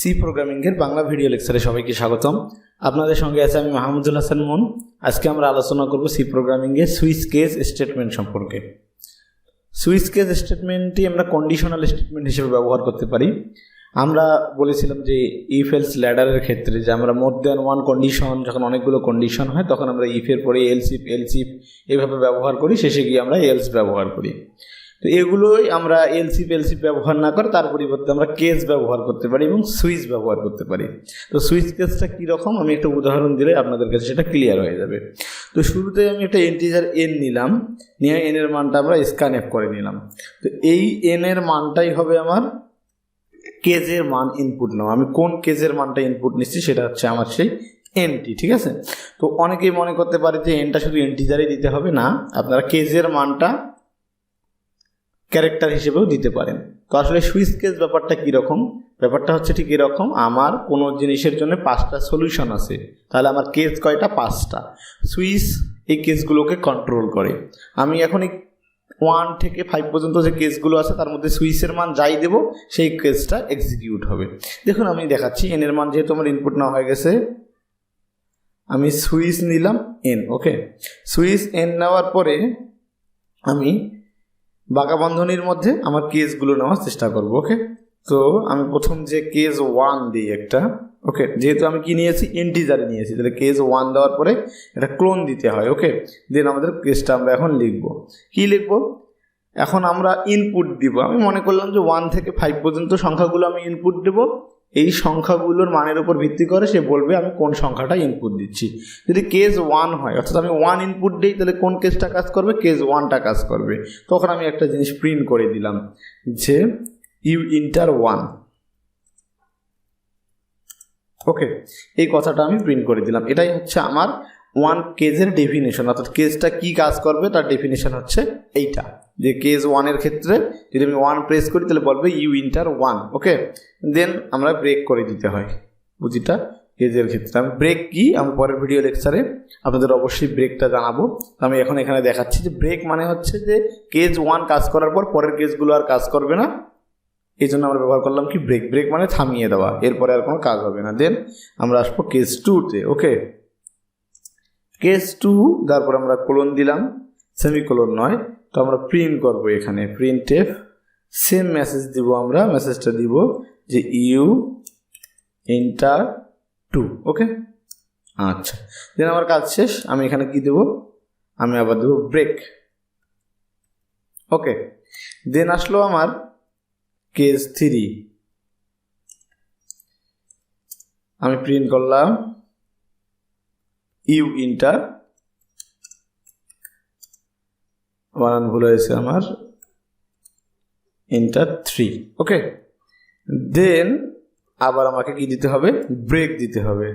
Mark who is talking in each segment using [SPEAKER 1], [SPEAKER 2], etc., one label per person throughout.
[SPEAKER 1] C প্রোগ্রামিংয়ের Bangla video লেকচারে সবাইকে স্বাগতম। আপনাদের সঙ্গে আছে আমি মাহমুদুল হাসান মন। আজকে আমরা আলোচনা করব সি প্রোগ্রামিংয়ের সুইচ কেস স্টেটমেন্ট সম্পর্কে। সুইচ কেস স্টেটমেন্টটি আমরা কন্ডিশনাল স্টেটমেন্ট হিসেবে ব্যবহার করতে পারি। আমরা বলেছিলাম যে ইফ এলস ল্যাডারের ক্ষেত্রে যে আমরা মোর দ্যান ওয়ান কন্ডিশন, যখন অনেকগুলো কন্ডিশন হয় তখন আমরা ইফের পরে এলস ইফ এভাবে ব্যবহার করি, শেষে গিয়ে আমরা এলস ব্যবহার করি। তো এগুলোই আমরা এলস ইফ ব্যবহার না করে তার পরিবর্তে আমরা কেস ব্যবহার করতে পারি এবং সুইচ ব্যবহার করতে পারি। তো সুইচ কেসটা কীরকম আমি একটা উদাহরণ দিলে আপনাদের কাছে সেটা ক্লিয়ার হয়ে যাবে। তো শুরুতে আমি একটা ইন্টিজার এন নিলাম, নিয়ে এনের মানটা আমরা স্ক্যানএফ করে নিলাম। তো এই এনের মানটাই হবে আমার কেজের মান ইনপুট নাও। আমি কোন কেজের মানটা ইনপুট নিচ্ছি সেটা হচ্ছে আমার সেই এনটি, ঠিক আছে। তো অনেকেই মনে করতে পারে যে এনটা শুধু ইন্টিজারই দিতে হবে, না, আপনারা কেজের মানটা ক্যারেক্টার হিসেবেও দিতে পারেন। তো আসলে সুইচ কেস ব্যাপারটা কীরকম, ব্যাপারটা হচ্ছে ঠিক এরকম, আমার কোনো জিনিসের জন্য 5টা সলিউশন আছে, তাহলে আমার কেস কয়টা? 5টা। সুইচ এই কেসগুলোকে কন্ট্রোল করে। আমি এখন 1 থেকে 5 পর্যন্ত যে কেসগুলো আছে তার মধ্যে সুইচের মান যাই দেব সেই কেসটা এক্সিকিউট হবে। দেখুন আমি দেখাচ্ছি, এনের মান যেহেতু আমার ইনপুট নেওয়া হয়ে গেছে, আমি সুইচ নিলাম এন। ওকে, সুইচ এন নেওয়ার পরে আমি বাঁকা বন্ধনীর মধ্যে আমার কেসগুলো নেওয়ার চেষ্টা করব। ওকে, তো আমি প্রথম যে কেস 1 দিই একটা। ওকে, যেহেতু আমি কি নিয়েছি? ইন্টিজারে নিয়েছি, তাহলে কেস 1 দেওয়ার পরে একটা ক্লোন দিতে হয়। ওকে, দেন আমাদের কেসটা আমরা এখন লিখব। কি লিখব? এখন আমরা ইনপুট দিব। আমি মনে করলাম যে 1 থেকে 5 পর্যন্ত সংখ্যাগুলো আমি ইনপুট দেব। এই সংখ্যাগুলোর মানের উপর ভিত্তি করে সে বলবে আমি কোন সংখ্যাটা ইনপুট দিচ্ছি। যদি কেস 1 হয়, অর্থাৎ আমি 1 ইনপুট দিই, তাহলে কোন কেসটা কাজ করবে? কেস 1টা কাজ করবে। তখন আমি একটা জিনিস প্রিন্ট করে দিলাম যে ইউ ইন্টার 1। ওকে, এই কথাটা আমি প্রিন্ট করে দিলাম। এটাই হচ্ছে আমার 1 কেজের ডেফিনেশন, অর্থাৎ কেসটা কি কাজ করবে তার ডেফিনেশন হচ্ছে এইটা, যে কেস 1-এর ক্ষেত্রে যদি আমি 1 প্রেস করি তাহলে বলবে ইউ ইন্টার 1। ওকে, দেন আমরা ব্রেক করে দিতে হয় বুঝিটা কেজের ক্ষেত্রে। আমি ব্রেক কি আমি পরের ভিডিও লেকচারে আপনাদের অবশ্যই ব্রেকটা জানাবো। আমি এখন এখানে দেখাচ্ছি যে ব্রেক মানে হচ্ছে যে কেস 1 কাজ করার পর পরের কেসগুলো আর কাজ করবে না, এই জন্য আমরা ব্যবহার করলাম কি ব্রেক। ব্রেক মানে থামিয়ে দেওয়া, এরপরে আর কোনো কাজ হবে না। দেন আমরা আসবো কেস 2-তে। ওকে, কেস 2 তারপর আমরা কোলন দিলাম, সেমিকোলন নয়। তো আমরা প্রিন্ট করব এখানে প্রিন্ট এফ, সেম মেসেজ দিব। আমরা মেসেজটা দিব যে ইউ ইন্টার 2। ওকে, আচ্ছা, দেন আমার কাজ শেষ। আমি এখানে কি দেব? আমি আবার দেব ব্রেক। ওকে, দেন আসলো আমার কেস 3। আমি প্রিন্ট করলাম ইউ ইন্টার, বানান ভুল হয়েছে আমার, ইন্টার 3। ওকে, দেন আবার আমাকে কি দিতে হবে? ব্রেক দিতে হবে।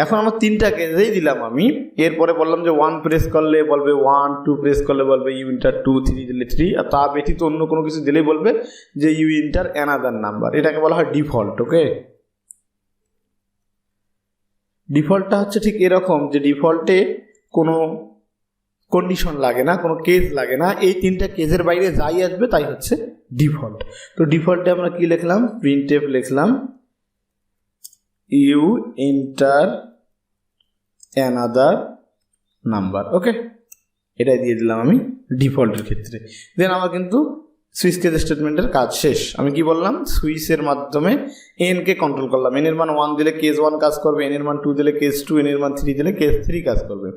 [SPEAKER 1] এখন আমার 3টা কেসেই দিলাম আমি। এরপরে বললাম যে 1 প্রেস করলে বলবে 1, 2 প্রেস করলে বলবে ইউ ইন্টার 2, 3 দিলে 3, আর তা ব্যতীত অন্য কোনো কিছু দিলেই বলবে যে ইউ ইন্টার অ্যানাদার নাম্বার। এটাকে বলা হয় ডিফল্ট। ওকে, ডিফল্টটা হচ্ছে ঠিক এরকম যে ডিফল্টে কোনো কন্ডিশন লাগে না, কোনো কেস লাগে না, এই 3টা কেসের বাইরে যাই আসবে তাই হচ্ছে ডিফল্ট। তো ডিফল্টে আমরা কি লিখলাম? প্রিন্ট এফ লিখলাম ইউ ইন্টার অ্যানাদার নাম্বার। ওকে, এটাই দিয়ে দিলাম আমি ডিফল্টের ক্ষেত্রে। দেন আমার কিন্তু সুইচ কেস স্টেটমেন্টের কাজ শেষ। আমি কি বললাম? সুইচের মাধ্যমে এনকে কন্ট্রোল করলাম। এনের মান 1 দিলে কেস 1 কাজ করবে, এনের মান 2 দিলে কেস 2, এনের মান 3 দিলে কেস 3 কাজ করবে।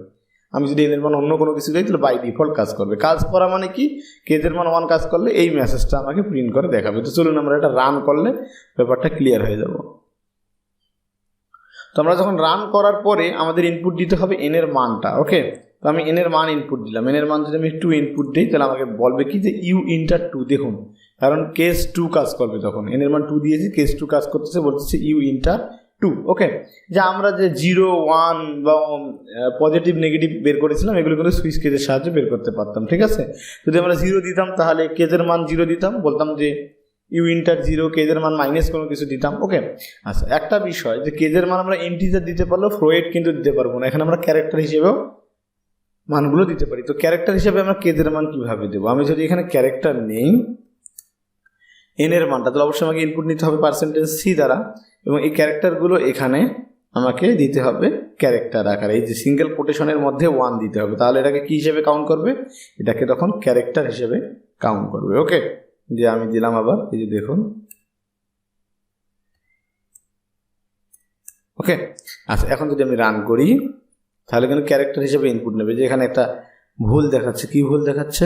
[SPEAKER 1] আমি যদি এনের মান অন্য কোনো কিছু দিই তাহলে বাই ডিফল্ট কাজ করবে। কাজ করা মানে কি? কেজের মান 1 কাজ করলে এই মেসেজটা আমাকে প্রিন্ট করে দেখাবে। তো চলুন আমরা এটা রান করলে ব্যাপারটা ক্লিয়ার হয়ে যাব। তো আমরা যখন রান করার পরে আমাদের ইনপুট দিতে হবে এনের মানটা। ওকে, তো আমি এনের মান ইনপুট দিলাম। এনের মান যদি আমি 2 ইনপুট দিই তাহলে আমাকে বলবে কি যে ইউ ইন্টার 2। দেখুন, কারণ কেস 2 কাজ করবে, তখন এনের মান 2 দিয়েছি, কেস 2 কাজ করতেছে, বলতেছে ইউ ইন্টার 2। ওকে, যে আমরা যে 0, 1 বা পজিটিভ নেগেটিভ বের করেছিলাম এগুলো কিন্তু সুইচ কেজের সাহায্যে বের করতে পারতাম। ঠিক আছে, যদি আমরা 0 দিতাম তাহলে কেজের মান 0 দিতাম, বলতাম যে ইউ ইন্টার 0, কেজের মান মাইনাস কোনো কিছু দিতাম। ওকে, আচ্ছা, একটা বিষয় যে কেজের মান আমরা ইন্টিজার দিতে পারলেও ফ্লোয়েট কিন্তু দিতে পারবো না। এখানে আমরা ক্যারেক্টার হিসেবেও মানগুলো দিতে পারি। তো ক্যারেক্টার হিসেবে আমরা কেজের মান কিভাবে দেবো? আমি যদি এখানে ক্যারেক্টার নেই, এন এর মানটা, তাহলে অবশ্যই আমাকে ইনপুট নিতে হবে পার্সেন্টেজ সি দ্বারা, এবং এই ক্যারেক্টারগুলো এখানে আমাকে দিতে হবে ক্যারেক্টার আকারে, এই যে সিঙ্গেল কোটেশনের মধ্যে 1 দিতে হবে, তাহলে এটাকে কি হিসেবে কাউন্ট করবে, এটাকে তখন ক্যারেক্টার হিসেবে কাউন্ট করবে। ওকে, যে আমি দিলাম আবার, এই যে দেখুন। ওকে, আচ্ছা এখন যদি আমি রান করি তাহলে কিন্তু ক্যারেক্টার হিসেবে ইনপুট নেবে। যে এখানে একটা ভুল দেখাচ্ছে, কি ভুল দেখাচ্ছে,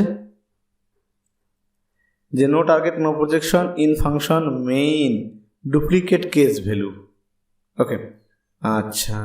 [SPEAKER 1] যে no target no projection in function main duplicate case value. Okay, আচ্ছা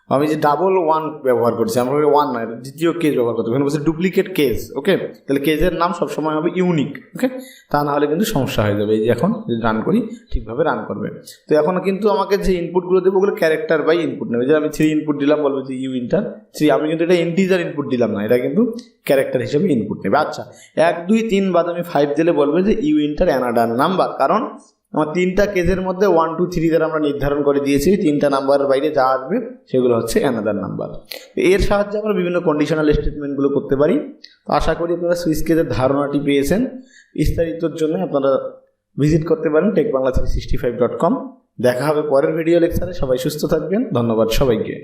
[SPEAKER 1] আমি যে ডাবল 1 ব্যবহার করছি, আমরা 1 নয়, দ্বিতীয় কেস ব্যবহার করতে, ওখানে বলছে ডুপ্লিকেট কেস। ওকে, তাহলে কেসের নাম সবসময় হবে ইউনিক। ওকে, তা না হলে কিন্তু সমস্যা হয়ে যাবে। এই যে এখন যদি রান করি ঠিকভাবে রান করবে। তো এখন কিন্তু আমাকে যে ইনপুটগুলো দেবো ওগুলো ক্যারেক্টার বাই ইনপুট নেবে। যে আমি 3 ইনপুট দিলাম, বলবো যে ইউ ইন্টার 3, আমি কিন্তু এটা ইন্টিজার ইনপুট দিলাম না, এটা কিন্তু ক্যারেক্টার হিসেবে ইনপুট নেবে। আচ্ছা 1 2 3 বাদ আমি 5 দিলে বলবে যে ইউ ইন্টার অ্যানাদার নাম্বার, কারণ আমার 3টা কেসের মধ্যে 1 2 3 দ্বারা আমরা নির্ধারণ করে দিয়েছি 3টা নাম্বারের বাইরে যা আসবে সেগুলো হচ্ছে অ্যানাদার নাম্বার। এর সাহায্যে আমরা বিভিন্ন কন্ডিশনাল স্টেটমেন্টগুলো করতে পারি। তো আশা করি আপনারা সুইচ কেসের ধারণাটি পেয়েছেন। বিস্তারিতর জন্য আপনারা ভিজিট করতে পারেন techbangla365.com। দেখা হবে পরের ভিডিও লেকচারে। সবাই সুস্থ থাকবেন, ধন্যবাদ সবাইকে।